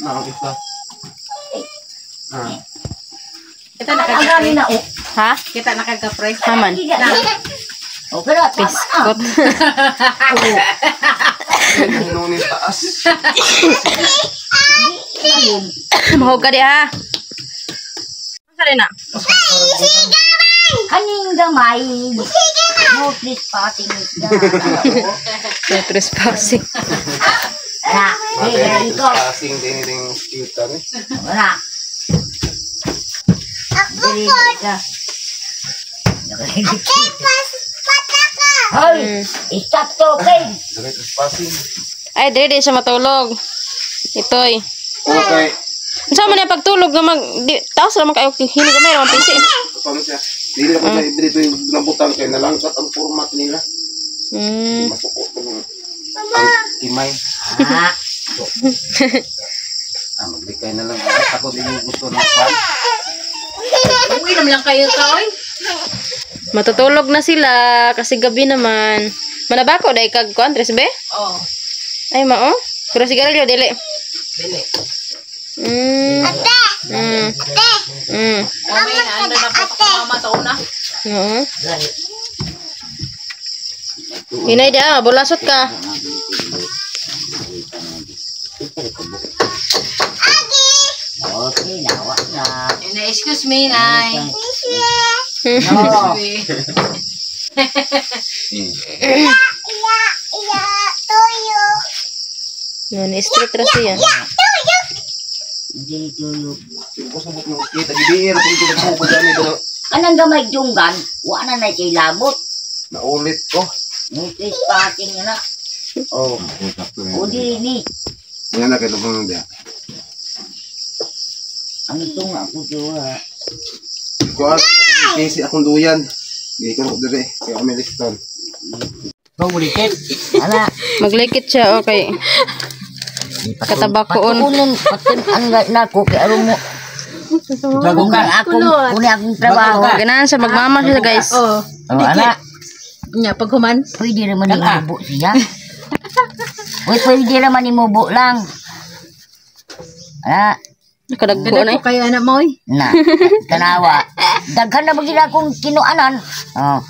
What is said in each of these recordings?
Nakakita. Kita nakagapre na Ha? Kita nakagapre. Haman. Okay na. Biskot. Nunin taas. Mahog ka di ha. Sali na. Kaning gamay. No trespassing. No trespassing. Na, ikaw. Passing din yung scooter eh. Wala. Hoy, stop talking. Direct passing. Ay, dili siya matulog. Itoy. Okay. Unsa man na pagtulog nga taos ra man kayo hinig gamay ra man PC. Paano siya? Dili ako sa dito yung nabutan kay nalangkat ang format nila. Masukot ko ng timay. Magbigay na lang. Ako din yung gusto ng pan. Uminom lang kayo kaoy. Matutulog na sila kasi gabi naman. Manabako dai kag kuan tres be? Oh. Ay mao. Pero sigarilyo dili. Dili. Mami, ando na po mama sa una. Oo. Hinay dia, bulasot ka. Okay, nawa na. Excuse me, Nay. No. Yan, straight ra siya. Hindi tuyo. Kusabot mo kita gibiir kung kita ko gani do. Anang gamay dunggan, wa na na kay labot. Naulit ko. No trespassing na. Oh, O di ni. nga na kay lubong dia. Ang tunga ko tuwa. Ko kasi akong duyan. Di ko dire kay American. Pagbuliket. Ala, Maglikit siya okay. Katabakoon. patunon patin ang nako kay aron mo. Bukan akong trabaho. Ganahan sa magmama siya guys. Oh, Ana, nya paghuman. pwede naman imubo siya. Uy, pwede naman imubo lang. Ana, Nakadagko na eh. Kayo anak mo eh. na, tanawa. Daghan na magiging akong kinuanan. Oh.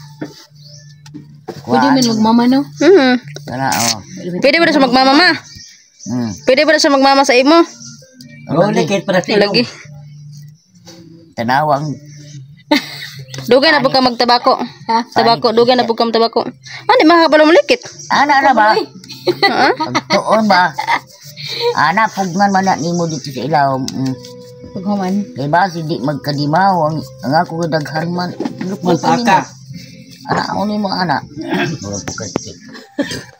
Pwede man magmama no. Tana, oh. Pwede ba na siya magmama ma? Pwede ba na siya magmama sa imo? Ulikit para sa Lagi. Tanawang. Dugay na po ka magtabako. Tabako, dugay na po ka magtabako. Ano, makakapalo malikit? Ana na ba? Ha? Pagtuon ba? Ana, pugngan man na nimo dito sa ilaw. Paghuman. Kaya ba, hindi magkadimaw. Ang ako kadaghan man. Magpaka. Ana, ako nimo ana. Mga pagkakit.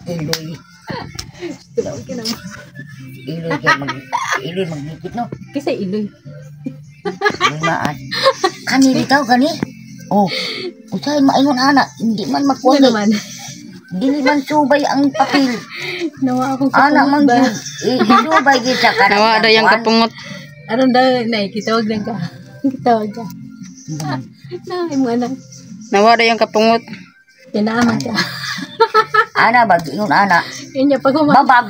Iloy. Iloy maglikit no? Kasi iloy. Limaan. Kani bitaw kani? Oh. Usay maingon ana, hindi man makuha. Ano naman? Dili man subay ang papel. Nawa akong Ana man ba? subay gid sa kanang. Nawa da yung kapungot. Aron daw na kitawag lang ka. Kitawag ka. Ay mo anak. Nawa da yung kapungot. Yan na aman ka. Ana bag ingon ana. Inya paghuman. Babag.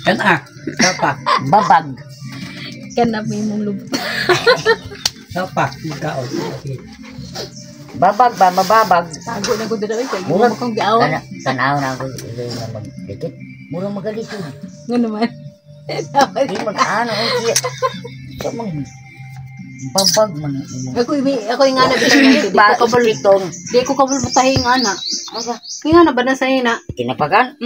Kana, sapa, Babag. Kanap mo mong lubot. sapa, magkaon. Babag ba mababag. Tago na ko dito kay Murag mo kong giawan. tanaw na ako iloy na maglikit. Murag magalisod. Nga naman. Di mag-ano siya. Siya mang babag man. Ako yung anak di Ba ko kabul itong di ko kabul matahi ng anak. Nga na ba na sa ina? kinapagan?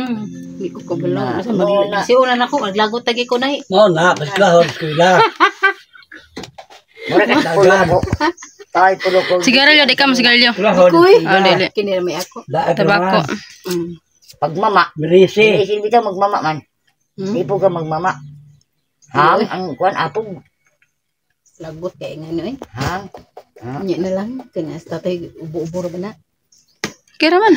Di ko kabul Na, na. no, na. Si una na ko maglagot tagi ko na. No, na, paslahon, skula. Murag ka pulo ko. Tay pulo ko. Sigarilyo, di ka mo sigarilyo. Kulahon, Kuy. Ah, dili. Kinira may ako. Tabako. Pagmama. Mirisi. Hindi bitaw magmama man. Di po ka magmama. Hang ang kuan apog. Lagot kay ngano eh. Hang. Nya na lang kanya sa tatay ubo-ubo ra ba na. Kira man.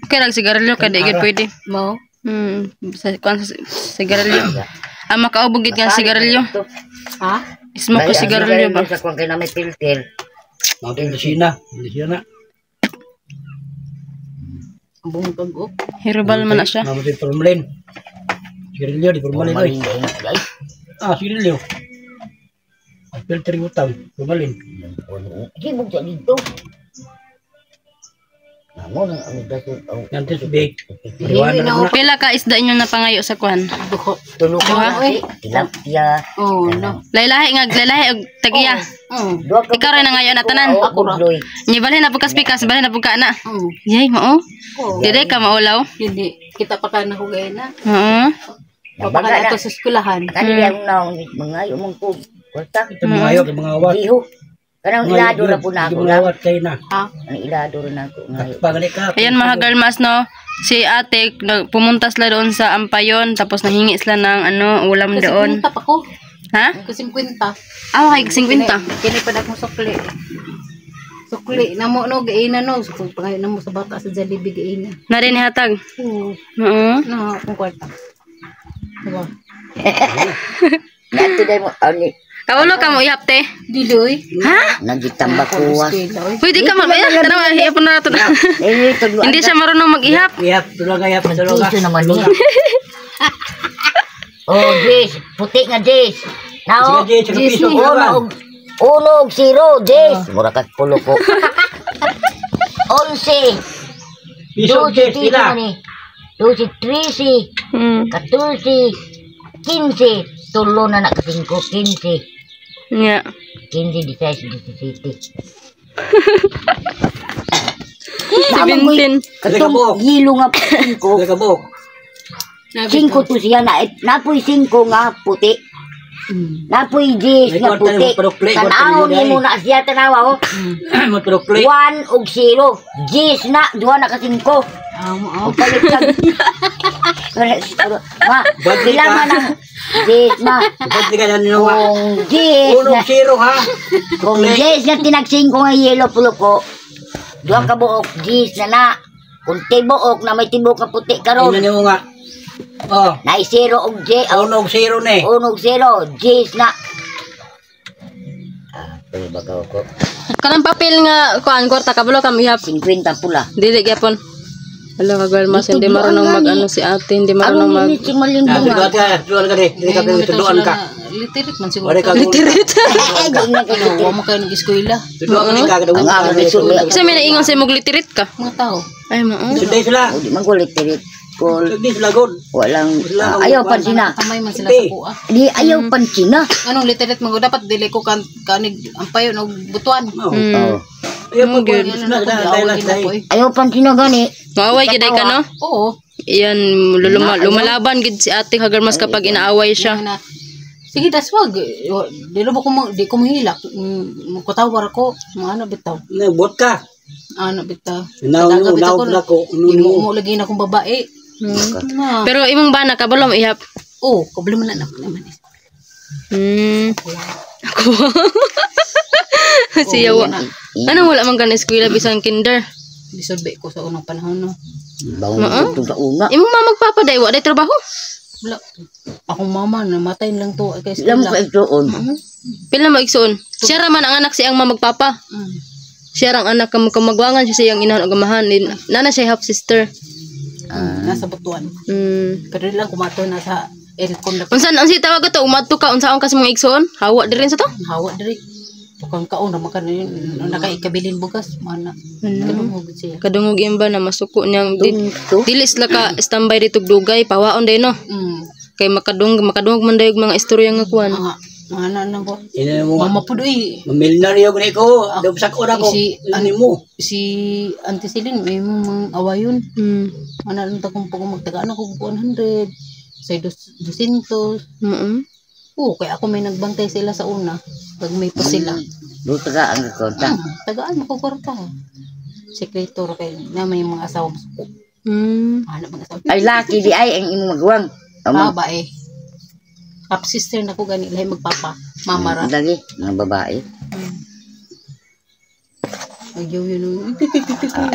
Kaya sigarilyo ka di gid pwede. Mo. Sa kuan sa sigarilyo. Ang makaubog gid kan sigarilyo. Ha? Smoke ko sigarilyo ba? Sa kuan kay na may filter. Mga Lucina. Lucina. Ang bungkag og. Herbal man na siya. Mga Turmlin. Sigarilyo, di formalin. Formalin na ingat guys. Sigarilyo. Filter yung utang. Formalin. Sige, buksa dito. Namo nang ang daso. Yan din subig. Hindi na ako. Pila ka isda inyo napangayo sa kuan? Tulog Duha? ka. Tilapia. Oh, no. Lailahi og tagiya. Dua ka. Ikaw rin na ngayon na tanan. Ako bloy. Ni balhin na pagkas pikas, balhin na pagka na. Oh, Yay, mao. oh. Dili ka maulaw. Hindi. Kita pa ka na hugay na. Oo. Papaka na ito sa skulahan. Kanila ang naong mga yung kog. Kwarta. Ito mga ayok, mga awat. Diho. Kanang ilado ra po na ako Mga lang. awat kayo na. Ha? Ang ilado ra na ako ngayon. Pagalik ka. Ayan mga girlmas no. Si ate, pumunta sila doon sa Ampayon, tapos nahingi sila ng ulam Kasi doon. kwinta pa ko. Ha? Kasi kwinta. Okay, 50. Kini pa na akong sukli. Sukli. Namo no, gaina no. Sukli pa kayo namo sa bata sa Jollibee gaina. Na rin ihatag. Oo. Oo. Na akong kwarta. Diba? Nato dai mo ani Kaulo ka mo ihapte. Diloy. Ha? nagitambak kuwas. Pwede ka mamaya. Tanaw, ihapon na nato. Eh tudlo. Hindi siya marunong mag-ihap. Iyap, tulog ka, iyap, tulog ka. Iso naman ni. Oh, Jess, puti nga Jess. Nao, Sige, Jess, Jess, piso, uno og 0, Jess. Mura ka pulo ko. 11. Piso, Jess, sila. 12, 13, Hmm. 14, 15. Tulo na nakasing ko, 15. Yeah. 15, 16, 17. 17. Katong gilo nga 5. Tulog ka mo. 5 to siya na napoy 5 nga puti. Napoy 10 nga May kwarta puti. mo, parokle, Tanaw kwarta ni mo mo na siya tanawa oh. Matulog-play. 1 og 0. 10 na, 2 na ka 5. Amo. Palit ka. Ma, Badli sila ka. man ang 10 ma. Ba't di ka na nyo nga? Kung 10 Unong na, zero ha. kung 10 na tinagsing ko nga yellow pulo ko. 2 ka buok, 10 na na. Kung tibuok na may tibok ka puti Ina karon. nyo nga. Oh, Na 0 og 10. unong zero na eh. 1 og 0, 10 na. Pero bagaw ko. Kanang papel nga kuan kwarta kabalo ka mo ihap. 50 pula. Dili gyapon. Hello ka girlmas, hindi marunong mag si ate, hindi marunong Ano mag ni si malimbong Tulog nga. ka, tulog ka di. Hindi ka pinagtuduan ka. Literit man siguro. Wala ka litirit. Ay, di na kayo. Huwag mo kayo nag-eskwela. Tuduan ka di ka. Ang ako may suli. Kasi may naingon sa mog litirit ka. Mga tao. Ay mao. Suday sila. O di man kulit tirit. Kol. Suday sila god. Walang ayaw pansina. Kamay man sila sa kuha. Di ayaw pansina. Anong literit mo? Dapat dili ko kanig ang payo ng butuan. Oh. Oh. Ayaw po. good. Sila dahil dahil. Ayaw pansina gani. Maaway gid ka no? Oo. Iyan lumalaban gid si ate ka girlmas kapag inaaway siya. Na, sige, daswag. Di ko mahilak. Kutawar ko. Ano bitaw? Nabot ka. Ano bitaw? Nauna na ko. Mo lagi na akong babae. Na. Pero imong bana kabalo mo ihap. Oo, problema na naman. Ako. Si Yawa. Anong wala man ka na eskwela bisan kinder? Bisolbe ko sa unang panahon, no? Bawang ito sa una. Imong mama magpapaday wa day trabaho. Wala. Akong mama, namatay lang to. Kay Ilam ko itoon. Pila mo igsoon? Siya ra man ang anak siyang magpapa. Siya ra ang anak ka magwangan siya siyang inahan og amahan. Nana siya half sister. Nasa butuan. Pero lang kumato na sa aircon na Unsan ang si tawag to umadto ka unsaon kasi mong igsoon? Hawa di rin sa to. hawa diri. Tukang kaon na makan nakaikabilin bugas mana. Kanang hugod siya. Kadungog imba na masuko niyang Dunto. dili sila ka standby dito dugay pawaon day no. Kay makadungog man dayog mga istorya nga kuan. Ano nang ko? Ina mo. Mama po doy. Milyonaryo gani ko. Dabsak ora ko. Ani mo. Si Auntie Celine may mga awayon. Mm. Ano lang ta kung magtagaan ako 100. Say 200. Oo, kaya ako may nagbantay sila sa una. Pag may pa sila. Luto ka ang konta. Tagaan mo ko kwarta. Sekretor kay na may mga asawa mo. Ano mga asawa? Ay laki di ay ang imong magwang. Babae. Half sister na ko gani lahi magpapa. Mama ra. Lagi ng babae. Ayaw yun.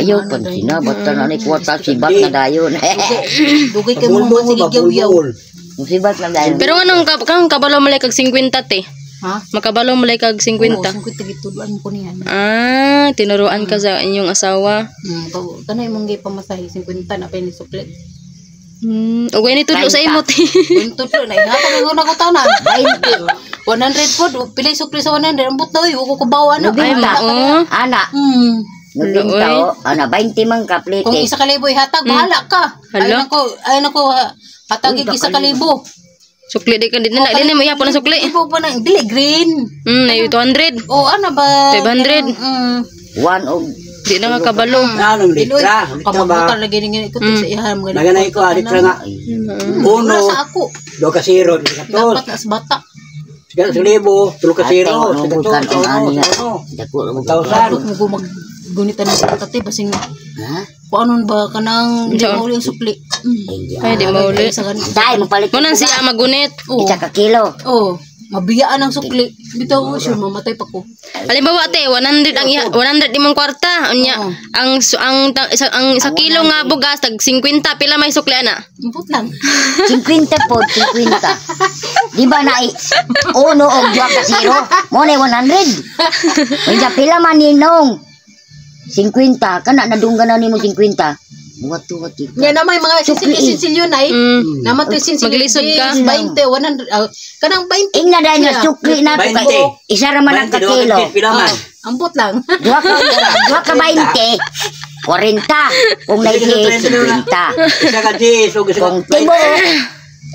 Ayaw pansina basta na ni kwarta sibat na dayon. Dugay kay mo mga sigigyaw-yaw. Sibat na dayon. Pero anong kang kabalo mo kag 50 te? Ha? Makabalo mo kag 50. Oo, 50 gituduan ko niyan. Ah, tinuruan ka sa inyong asawa. Kanay mong gay pamasahe 50 na pa ni suklet. Okay ni tudlo sa imot. Punto to na ihatag ko na ko tanan. 20. 100 pod, pila sukli sa 100. Ambot na oy, ko bawa na. Ay, mao. Ana. Uy. Ana 20 man ka plate. Kung isa ka libo ihatag, bahala ka. Hala. Ay nako, hatag isa ka libo. Sukli di ka din na din mo yapon na sukli. Ibo pa na dili green. Na 200. Oh, ano ba? 500. One of Di na nga kabalo. Anong litra? Kamabutan lagi ning ko sa iham gani. Naganay ko, litra nga. Uno, Sa ako. 2 ka 0, 2 Dapat na sa bata. Sige, 1,000, 3 ka 0, Atay, sige, bukan ang ani nga. 1,000. Dako mo. 1,000. Mo maggunitan ng kati basing Ha? paano ba kanang di mo yung supli. Ay, di mauli. Sa ganito. Dai mo palit. Munan siya magunit. Isa ka kilo. Oh, mabiyaan ang sukli. Bitaw mo sure mamatay pa ko. Halimbawa te 100 ang 100 imong kwarta unya Oo. ang sa kilo nga bugas tag 50 pila may sukli ana. Imput lang. 50 po, 50. Di ba na uno o 2 ka 0? Mo na 100. Unya pila man ninong? 50 kana nadunggan na nimo 50. Buhat to what ikaw. Nya na may mga sisil yun ay. Naman to sisil. Maglisod ka. 20, 100. Kanang 20. Ingna dahil nga sukli na ko 20. kay isa ra man ang 22 kakilo. pila man. Ambot lang. 2 ka 20. 40. Kung na 50. Isa ka 10, so gusto Kung ka tibo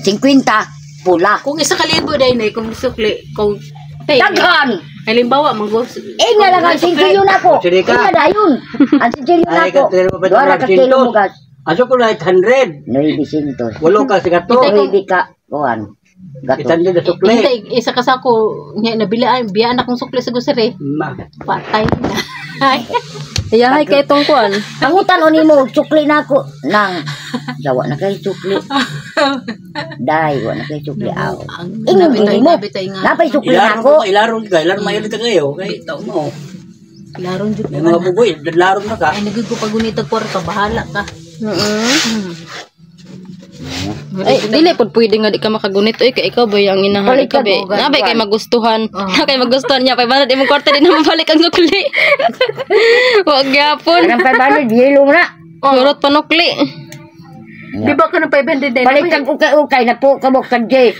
50 pula. Kung isa ka libo dahil na kung sukli. Kung hey, Daghan. halimbawa manggos. Ingna lang ang singkilyo na ko. Sige ka. Ingna dayon. Ang singkilyo na Ay, ko. katero pa 2 ka kilo mo gas. Aso ko na 800. 900. 8 ka sigato. Hindi ka kuan. Gato. 800 na sukli. Hindi, isa ka sa ako. Nya nabilaan biyaan akong sukli sa gusere. Ma. Patay na. Ay. Yahay kay tong kuan. Pangutan o nimo sukli na ko nang dawa na kay sukli. Dai wa na kay sukli aw. Ang Ingnon nabitay mo. nabitay nga. Napay sukli na Ilaron ko. ka, ilaron mayon ka kayo. Kay tao mo. Laron jud May mga bugoy, laron na ka. ay nagig ko pagunitag kwarta bahala ka. Ay, dili pod pwede nga di ka makagunit oy kay ikaw ba ang inahan Balik ikaw ka, ba. bugan, Nabay kay bugan. magustuhan. Kay magustuhan niya 500 imong kwarta din naman balik ang sukli. Wag gyapon. Anong 500 yelo na. Surot panukli. Di ba ka ng 500 din? Balik kag ukay napo kabok kag J.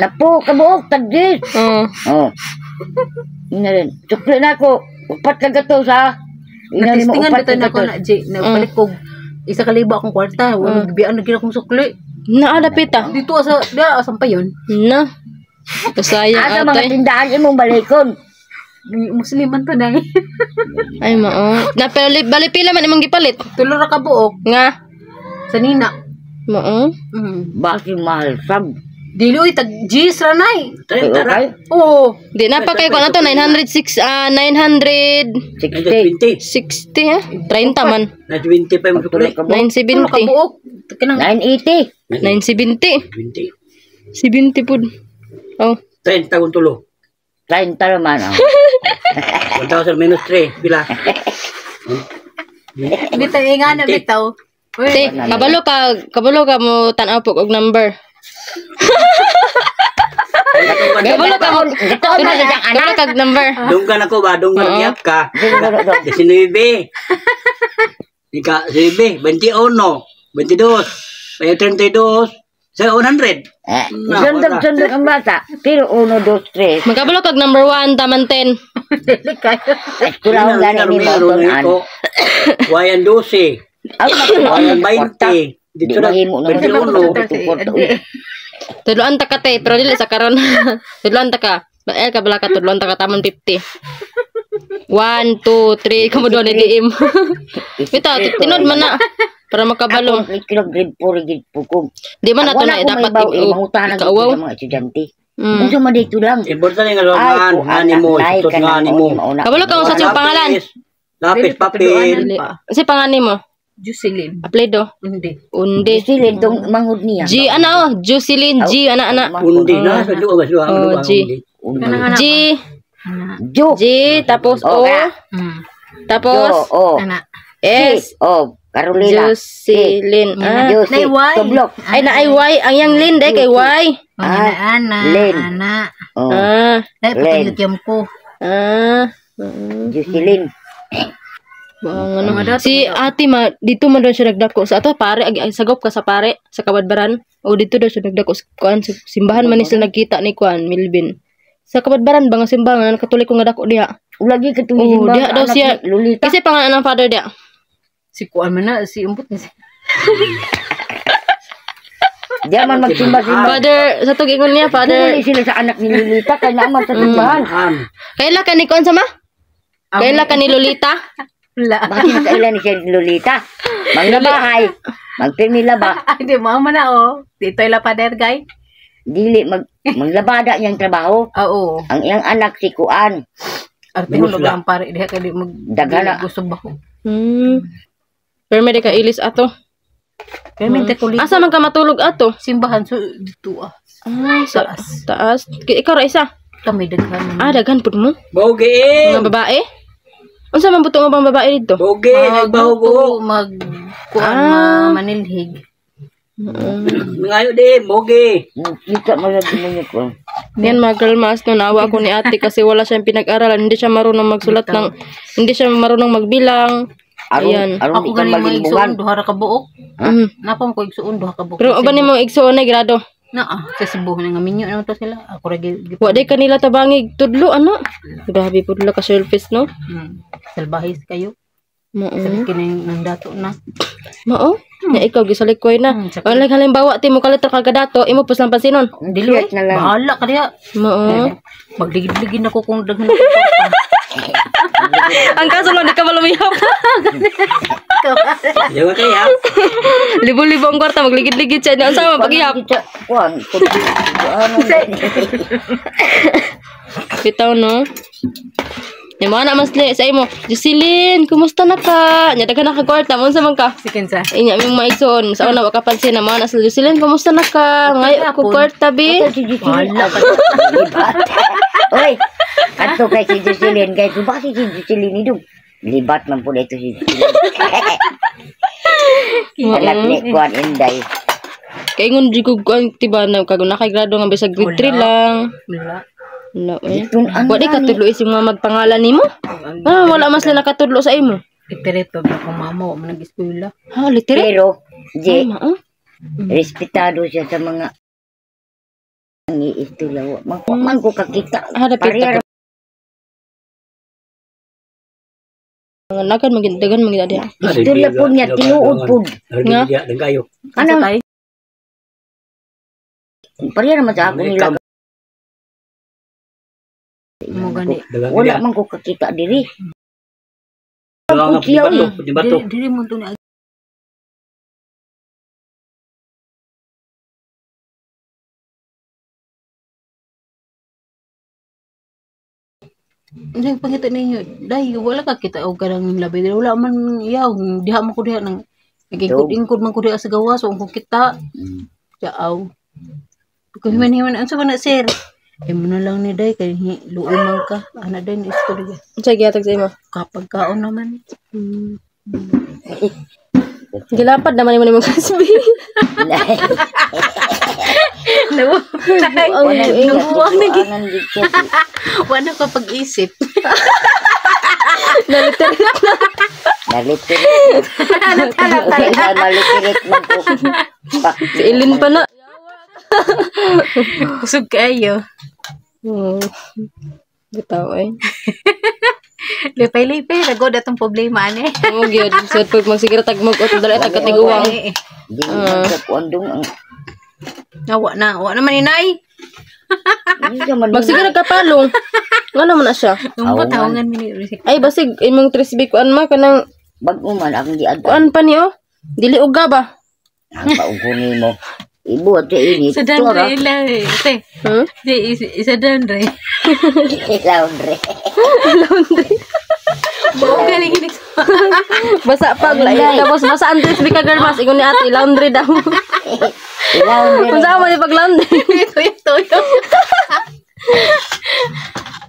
Napo kabok kag J. Oh. Ina rin. Sukli na ko. Upat ka gato sa. Ina mo Natistingan upat bitaw ka na ko gato. na J. Nagpalit ko isa ka libo akong kwarta. Wala biyaan na gina kong sukli. Naadapit ah. Dito sa dia asam pa yun. Na. Sayang Asa mga atoy. tindahan imong balikon. Musliman to na. Ay mao. Na pero bali pila man imong gipalit. Tulo ra ka buok Nga. sa nina. Mao. Bakit mahal sab? Dili oy tag G's ra nay. Okay? Oo. Di na pa kay ko na to 906 960 60. 30 man. Na 20 pa yung sukli. Tulo ka 970. buok. Kanang 980. 970. 20. 70 pud. Oh. 30 kung tulo. 30 naman. 1,000 minus 3. Pila. bitaw nga na bitaw. Te, kabalo ka mo tan-aw pug og number. Kabalo ka mo. Kabalo kag number. Dunggan ako ba? Dunggan iyak ka. 19. Ika, 19. 21. 22. May 32. Sa 100. Sundog ang bata. Pero 1, 2, 3. Magkabalo kag number 1 taman 10. Dili kayo. Kurang gani ni mo tunan. Wayan 12. Wayan 20. Di Dito na mahimo na 21. Tudloan ta ka te, pero dili sa karon. Tudloan ta ka. Bael ka bala ka tudloan ta ka taman 50. 1 2 3 kamo do ni diim. Bitaw tinod man na para makabalo. Kilo grade 4 grade pugong. Di man nato na dapat imutahan ang ikaawaw. mga estudyante. Unsa man dito lang. Importante nga laman. Hani mo. Ito nga hani mo. Kabalo ka sa siyang pangalan. Lapis, papel. Si pangalan mo? Jocelyn. Apelyido? Hindi. Undi. Silid tong manghud niya. G ana Jocelyn G ana. Undi na. Sa doon. Oh, G. G Jo. G tapos O tapos O. Ana. S O. Carolina. Jocelyn. Josie. Nay, Y. Tublok. Ay na ay Y ang yang Lin day kay Y. Ana. Len. Ana. Oh. Ah. Ay patuyot yam ko. Ah. Jocelyn. Bang ano. Si ate dito man daw siya nagdako sa ato pare sagop ka sa pare sa Kabadbaran. O dito daw siya nagdako sa kuan simbahan man ni sila nagkita ni kuan Milvin. Sa Kabadbaran bang simbahan nga Katoliko nga dako diha. Lagi katuloy Oh, diha daw siya. Lolita. Kasi pangalan ng father diha. Si kuan man na si umpot ni. Diya man magsimba-simba. Father sa tugingon niya father. Tuloy sila sa anak ni Lolita kay naman sa simbahan. Kaila ka ni kuan sama? Kaila ka ni Lolita? Wala. Bakit nakailan ni siya ni Lolita? Maglabahay. Magpirmila ba? Hindi mo na Dito ila pader guy. Dili maglabada niyang trabaho. Oo. Ang iyang anak si Kuan. Arte hulog ang pare diha kay di mag Dagana. gusto ba ko. Pero may ka ilis ato. Kaya may Katoliko. Asa man ka matulog ato? Simbahan so dito Sa taas. Ikaw ra isa. Kami daghan. Daghan pud mo. Boge! Mga babae? Unsa man buto nga bang babae dito? Boge! Nagbahugo! Kuan manilhig. Ngayon din, boge! Kita malagi mo niya ko. Yan mga girl mas no nawa ako ni ate kasi wala siyang pinag-aralan, hindi siya marunong magsulat hindi siya marunong magbilang. Ayan. Ako gani mo igsuon duha ra ka buok. Napam ko igsuon duha ka buok. Pero uban nimo igsuon na grado. Sa Cebu nga minyo naman to sila. Ako ra Wa day kanila tabangig tudlo ano. Grabe pud la ka surface no. Salbahis kayo. Mao. Kining nang dato na. Mao. Na ikaw gisalikoy na. Wala halimbawa ti mo kalitra ka dato imo pus lang pansinon. Dili na lang. Bahala ka diha. Mao. Magligid-ligid ako kung daghan ako. Ang kaso lang di ka malumihap. Yawa kaya. Libo-libo ang kwarta magligid-ligid siya. Ang sama paghihap. Kuan. Bitaw no. Yung mga na masli sa imo. Jocelyn, kumusta na ka? Nya dagan na ka kwarta, unsa man ka? Si Kenza. Inya ming maigsoon. Sa una wa ka pansin na mga na sa Jocelyn, kumusta na ka? Ngayon ko kwarta bi. Wala ka. Oy. Ato kay si Jocelyn kay ba si Jocelyn idong. Libat man po ito si Jocelyn. Anak ni Kuan Inday. Kay ngon di ko tiba na kaguna kay grado nga bisag grade 3 lang. Wala. Wala eh. Wala ka tudlo ising mga magpangalan nimo? Wala mas na nakatudlo sa imo. Literate pa ba kung mama wa man nag-eskwela. Literate. Pero je respetado siya sa mga iistulaw. Man ko kakita. Pareha nakan magindagan magida. Istorya po niya tinuod po. Nga? Dan kayo. Ano? Pareha naman sa ako nila. Mo gani. Wala man ko kakita diri. Dalang di bato. Diri mo to na. Hindi pangita ninyo. Dahil wala ka kita og kadang labi. Wala man yaw. Diha man ko diha nang nagingkod-ingkod man ko diha sa gawas. Kung kita. Yaaw. Kung himan-himan. Ano sa na sir? Mo na lang ni day kay luoy man ka. Ana day ni istorya. Sa gihatag sa imo. Kapag kaon naman. Gilapad naman mo kasbi. No. Sakay. Wala ka pag-isip. Naliterate na. Naliterate man ko. Si Ilin pa na. Kusog kayo. Bitaw ay. Lipay-lipay. Nagod atong problema ani. Oo, gyud. So pag magsigara tagmog o dala tagatiguwang. Di man sa kuandong ang Wa na man inay. Magsigara ka palong. Ngano man na siya? Umbot tawangan mini. Ay basig imong trisbi kuan ma kanang bag-o man akong giadto. kuan pa niyo. Dili uga ba? Ang paugunin mo. Ibu at init. Sa dandre lang eh. Isa dandre. Laundry. Buong galing ginig sa Basa pag tapos basa ang trisbi ka girl mas ingon ni ate laundry daw. Laundry. Kung saan mo di pag laundry. Tuyo.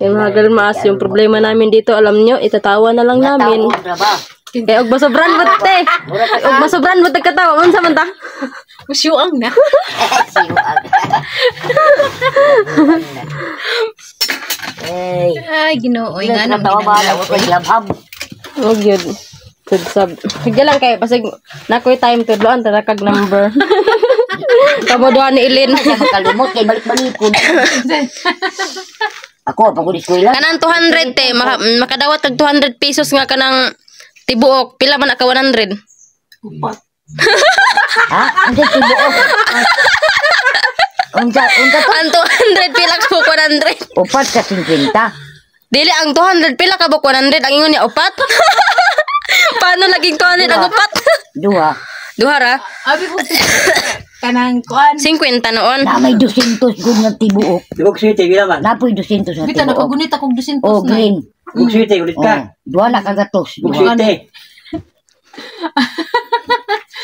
Yung mga girl mas yung problema namin dito alam nyo itatawa na lang namin. Kaya og masobran mo te. Og masobran mo tagkatawa unsa man ta? Musyuang na. Hey. Ay, Ginoo, nga Natawa ba ako kay Labhab? Oh gyud. Sab. Sige lang kay pasig nakoy time tudloan ta kag number. Kamoduhan ni Ilin. Kaya makalimot kay balik-balikod. Ako pagod eskwela. Kanang 200 te makadawat tag 200 pesos nga kanang tibuok. Pila man ka 100? Ha? Ang tibuok. Unsa to? Ang 200 pila ka buok 100. Upat ka 50. Dili ang 200 pila ka buok 100 ang ingon niya upat. Paano naging 200 ang upat? Duha. Duha ra. Abi ko kanang kuan. 50 noon. Na may 200 gud nga tibuok. Tibok City, gila man. Napoy 200 nga Bita tibuok. nakagunit akong 200 Oh, na. green. Tibok City, ulit ka. Duha na kagatos. Tibok Duha. City.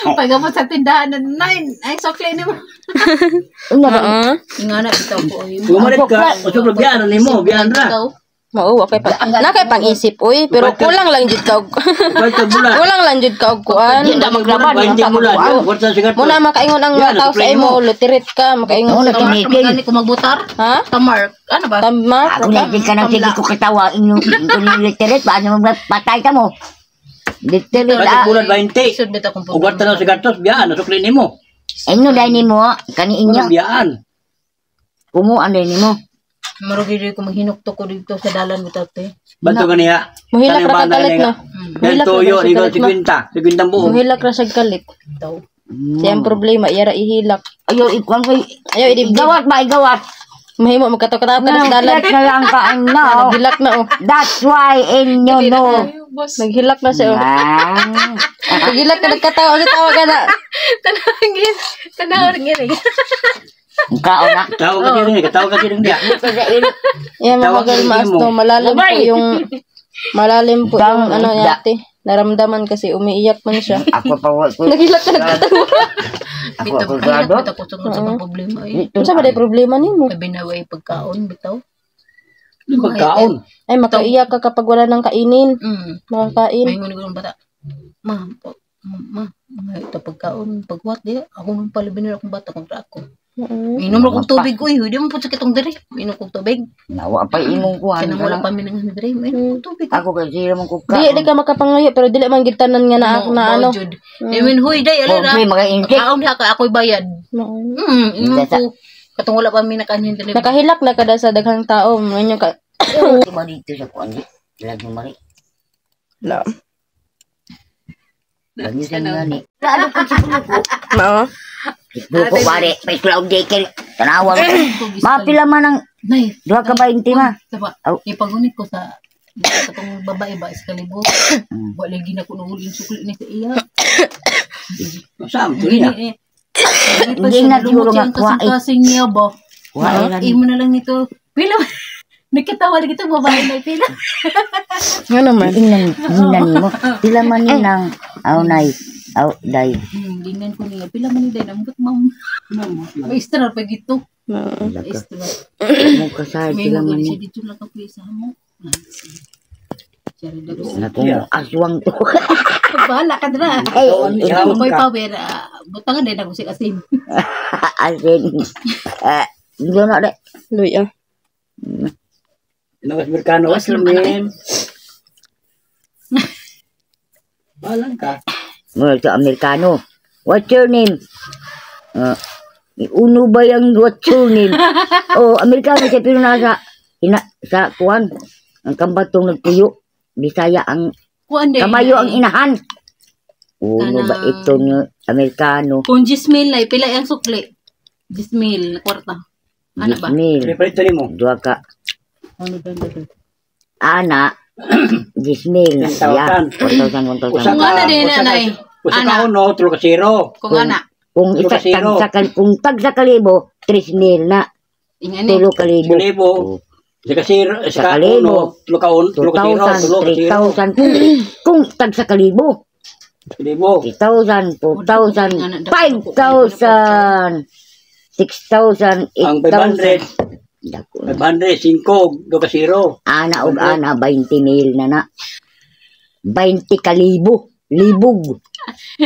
Pagabot sa tindahan na 9. Ay, sokle ni mo. Una ba? Oo. Ingana bitaw ko. Gumalit ka, usog biyan ni mo, biyan ra. Mao wa kay pa. Nakay pang-isip oy, pero kulang lang jud ka. Bayad ka bulan. Kulang lang jud ka og kuan. Hindi na magraman. Bayad ka bulan. Wala sigat. Muna makaingon ang mga tao sa imo, lutirit ka, makaingon Una ka. kinikin. Magani ko magbutar. Ha? Tamar. Ano ba? Tama. Ako na din ka nang sige ko katawa. Inyong literate. Paano mo patay ka mo? Literate. Bayad ka bulan 20. Isod bitaw kong Ugat na sigat tos biyan, usukli nimo. Inyo dahil ni mo. Kani inyo. Biyan. Kumuan dahil ni mo. Marugi ko maghinukto ko dito sa dalan bitaw te. Banto ganiya. Muhilak ra kalit na. Del toyo ni 50 buo. Muhilak ra sa galit. Bitaw. Siya ang problema, iyara ihilak. Ayaw, ikuan ko. Ayaw idibdib. Igawat ba? Igawat. Mahimo magkataw-kataw ka na sa dalan. Nag-hilak na lang ka now. Naghilak na oh. That's why inyo know. Naghilak na siya oh. Ah. Naghilak ka nagkatawa sa tawa ka na. Tanawin. Tanawin ngiri. Kao na. Katawa ka din dia. Yan mga Tawag galmaas mo. to, malalim po yung ano Da. yate. Naramdaman kasi umiiyak man siya. Ako pa ko. Naghilak ka nagkatawa. Ako Bitaw. abogado. Bitaw ko sa mga problema eh. Ano sa ba day problema nimo? May binaway pagkaon bitaw. Magkaon. Ay makaiyak ka kapag wala nang kainin. Makakain. May ngunit ko ng bata. Ma, ito pagkaon, pagwat di. Ako nung palibin akong bata kontra ako. Minom na kong tubig ko eh. Hindi mo po sakit ang diri. Minom kong tubig. Nawa pa imong kuhan. Sinamula pa minang diri. Minom kong tubig. Ako kasi naman ko ka. Di ka makapangayo pero dili man gitanan nga na ano. I mean, huy, day, alira. Okay, mga inject. Kaon di ako, ako'y bayad. Inom ko. Katong wala pa minakanyan diri. Nakahilak na kada sa daghang tao. Ano ka? Diba dito sa kuhan? Lagi mari. La. Lagi sa nga ni. Lalo ko sa pulo ko. Mao. Buko wari. May cloud daycare. Tanawag. Mapila man ang Nay, duha ka 20 ma. diba? Aw. Ipagunit ko sa katong babae ba sa kalibo. Wala lagi na ko nahuli yung sukli ni sa iya. Saan to niya? Hindi na siguro nga kuha eh. Kasing niya ba? Kuha eh. Imo na lang nito. Pila. Nakitawa lagi ito babae na pila. Nga naman. Ingnan mo. Pila man ni nang aunay. Aw day. Dingan ko niya. Pila man ni day nambot ma'am. Maestra pa gito. Maestra. Mo kasay May pila man mga ni. siya dito lang kapuya sa mo. Siyari dago. Nakong aswang to. Bahala ka dra. Ay, Ikaw may power. Butangan din ako si Asim. asin. Hindi na de. Luya. Nawas Merkano, was lumin. Balang ka. Mo sa Amerikano. What's your name? Uno ba yung what's your name? Oh, Amerikano siya pero nasa sa kuwan. Ang kambatong nagpuyo. Bisaya ang Kuan din. kamayo ang inahan. Uno ba ito ng Amerikano? Kung 10,000 lay, pila ang sukli? 10,000 na kwarta. Ano ba? Gismil. Reparito ni mo. Dua ka. Ano ba? Ana. Gismil. 10,000. Yeah. 1,000. Kung ano din, nanay? Usa Ana. ka uno, tulo ka zero. Kung ana. Kung isa Kasino. kung tag sa kalibo, 3,000 na. Ingani. Tulo kalibo. Kalibo. Isa ka zero, isa ka uno, tulo ka uno, tulo ka zero, tulo ka zero. 2,000, 3,000. Kung tag sa kalibo, Kalibo. 3,000, 4,000, 5,000, 6,000, Ang 8,000. 500, 500, 5, do ka zero. Ana og ana, 20,000 na na. 20 kalibo. Libog.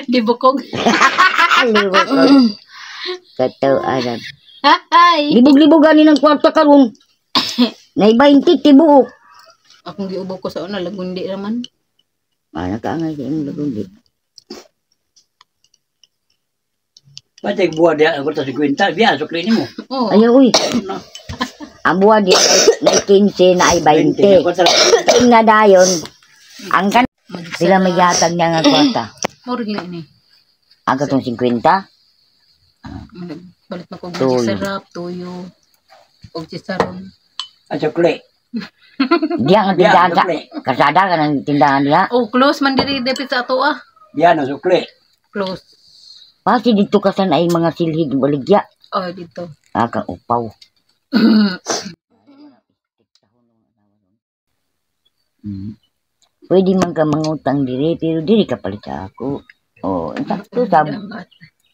Di bukog. Libog. Katawaan. Hi. Libog-libog gani ng kwarta karon. Nay 20 tibuok. Akong giubo ko sa una, lagundi naman. Nakaangay sa imong lagundi. Pati buwa dia ako sa 50, biya sukli nimo. Oh. Ayaw, uy. Ang buwan di na 15 na ay 20. King na dayon. Ang kan sila may yatag niya nga kwarta. Moro gina ini. Aga tong 50. Balit na ko Tuyo. sarap, tuyo. Og chicharon. At sukli. Diya nga tindahan ka. Kasada ka ng tindahan niya. Oh, close man diri depit sa ato ah. Biya na sukli. Close. Pasti dito kasan ay mga silhig baligya. Oh, dito. Kang upaw. Pwede man ka mangutang diri, pero diri ka palit sa ako. Oh, sakto sab.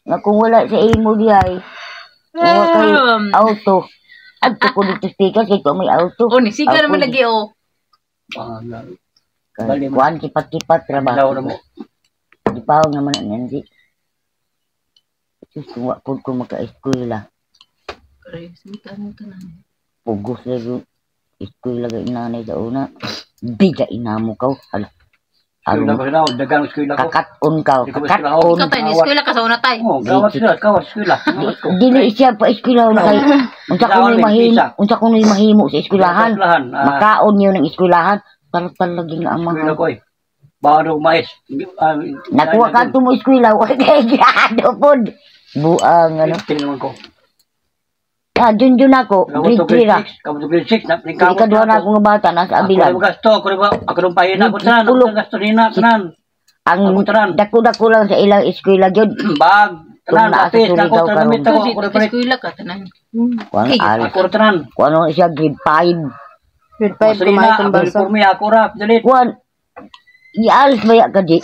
Nga kung wala sa imo di ay, wala kayo auto. Adto ko dito speaker, kaya ko may auto. Oh, ni siga naman lagi oh. Kuan kipat-kipat trabaho. mo. Di pa naman yan di. Sus, kung wapod ko maka-eskwela. Pero simitan ka na. Pugos lagi. Eskwela ka inanay sa una. Biga inamo ka. Hala. Ano ko na dagang eskwela ko. Kakaton ka. Di ko Kakaton. Ikaw tayo, ni eskwela ka sa una tayo. Oh, gawat eskwela. Dili siya pa eskwela na kay. Unsa ko na mahimo sa eskwelahan. Makaon niyo ng eskwelahan. Tal-tal lagi nga ang Eskwela mga. ko eh. Baro mais. Nakuha ka ito mo eskwela. Wala kay grado po. Buang ano. Tingnan ko. Junjun ako. Grade 3 ra. Kamu to grade 6 na Ikaduha na akong bata nasa Ako abilan. gasto, ako nung pahin ako tanan, Pulong. ako gasto nina tanan. Ang Ako tanan. dako-dako lang sa ilang eskwela jud. Bag, tanan, Kung naa sa lapis, tuloy ako daw tanan, karon. ako Kasi ako palit. eskwela ka tanan. Kuan al. Ako tanan. Kuan ano siya grade 5. Grade 5 Masrina, kumain ako ng balsa. uniforme, ako rap, dalit. Kuan ialis ba ya ka di?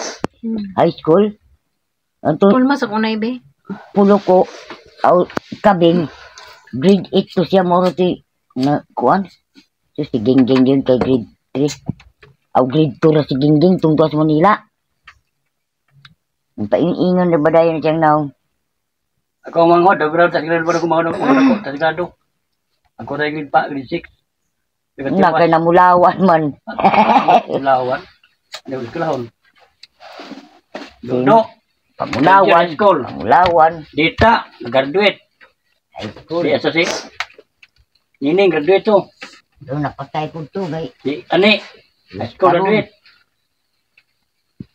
High school. Anto Pulma sa unay be. pulo ko au kabing grade 8 to siya mo ti na kuan. So si Gingging yun kay grade 3. Au grade 2 ra si Gingging tungtong sa Manila. Ang paingon na ba dayon siyang naong. Ako mangod, ako sa grade ko mangod ako, sa grado. Ako na grade 6. Na kay namulawan man. Lawan. Ano ko lahon. Dodo. Pamulawan. School. Pamulawan. Dita, graduate. High school. Di asa si. Nining graduate to. Doon napatay ko to gay. Di ani. High school graduate.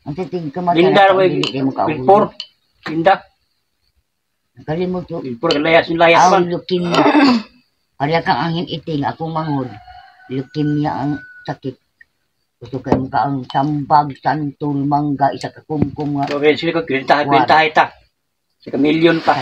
Ang titig ka mata. Linda raw Kalimut Pilpor. Linda. to. Pilpor layas ni layas Ang man. leukemia. Arya kang angin iting akong mangod. Leukemia ang sakit. Gusto kayo ka ang tambag, santol, mangga, isa ka kumkum nga. So, kaya sila ko, kwentahay ta. Sa milyon pa.